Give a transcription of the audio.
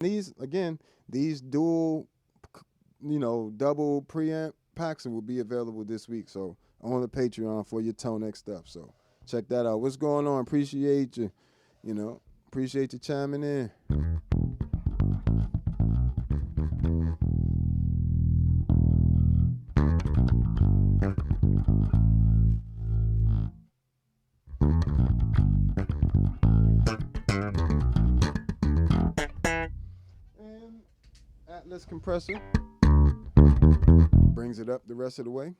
These dual, double preamp packs will be available this week. So on the Patreon for your Tonex stuff. So check that out. What's going on? Appreciate you. Appreciate you chiming in. And Atlas compressor brings it up the rest of the way.